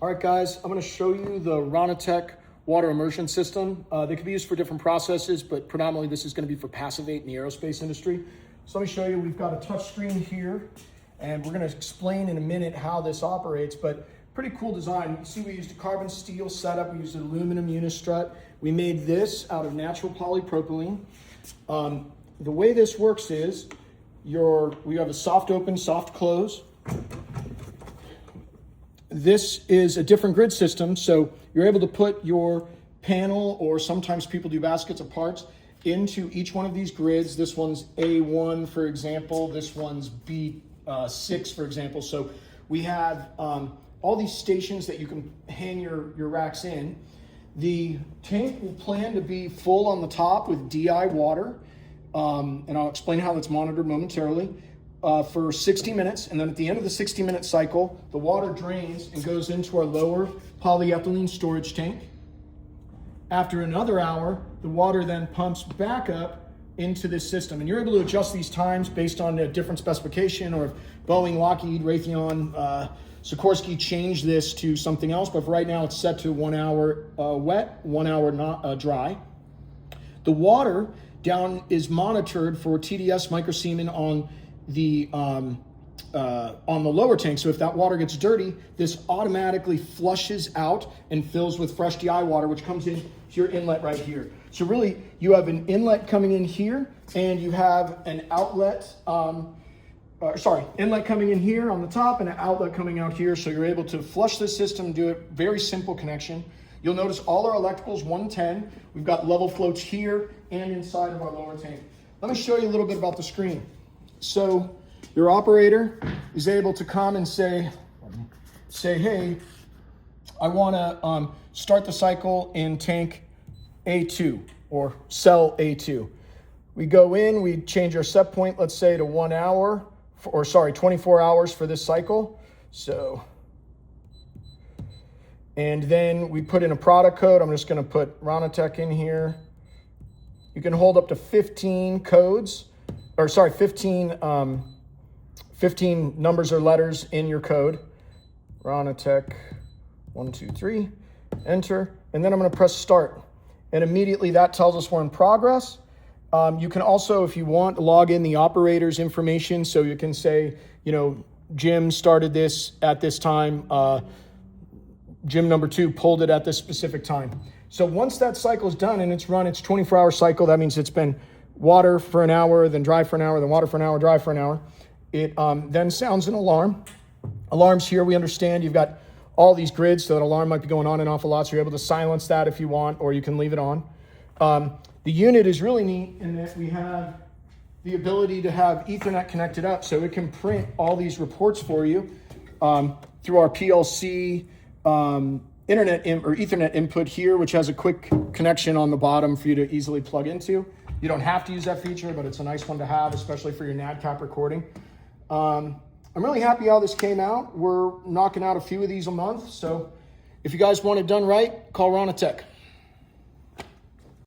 All right, guys, I'm going to show you the Ronatec water immersion system. They can be used for different processes, but predominantly this is going to be for Passivate in the aerospace industry. So let me show you, we've got a touch screen here, and we're going to explain in a minute how this operates, but pretty cool design. You can see we used a carbon steel setup, we used an aluminum unistrut. We made this out of natural polypropylene. The way this works is we have a soft open, soft close. This is a different grid system, so you're able to put your panel, or sometimes people do baskets of parts, into each one of these grids. This one's A1, for example. This one's B6, for example. So we have all these stations that you can hang your racks in. The tank will plan to be full on the top with DI water, and I'll explain how that's monitored momentarily. For 60 minutes, and then at the end of the 60-minute cycle, the water drains and goes into our lower polyethylene storage tank. After another hour, the water then pumps back up into this system, and you're able to adjust these times based on a different specification, or if Boeing, Lockheed, Raytheon, Sikorsky changed this to something else, but for right now it's set to 1 hour wet, 1 hour dry. The water down is monitored for TDS microsemen on the lower tank. So if that water gets dirty, this automatically flushes out and fills with fresh DI water, which comes in to your inlet right here. So really, you have an inlet coming in here, and you have an outlet, inlet coming in here on the top and an outlet coming out here. So you're able to flush this system, do a very simple connection. You'll notice all our electricals 110. We've got level floats here and inside of our lower tank. Let me show you a little bit about the screen. So your operator is able to come and say, hey, I want to start the cycle in tank A2 or cell A2. We go in, we change our set point, let's say to 1 hour, 24 hours for this cycle. So, and then we put in a product code. I'm just going to put Ronatec in here. You can hold up to 15 codes. 15 numbers or letters in your code. Ronatec 1, 2, 3, enter, and then I'm going to press start, and immediately that tells us we're in progress. You can also, if you want, log in the operator's information, so you can say, Jim started this at this time, Jim number 2 pulled it at this specific time. So once that cycle is done and it's run its 24-hour cycle, that means it's been water for an hour, then dry for an hour, then water for an hour, dry for an hour. It then sounds an alarm. Alarms here, we understand you've got all these grids, so that alarm might be going on and off a lot, so you're able to silence that if you want, or you can leave it on. The unit is really neat in that we have the ability to have Ethernet connected up, so it can print all these reports for you through our PLC Ethernet input here, which has a quick connection on the bottom for you to easily plug into. You don't have to use that feature, but it's a nice one to have, especially for your NADCAP recording. I'm really happy how this came out. We're knocking out a few of these a month. So if you guys want it done right, call Ronatec.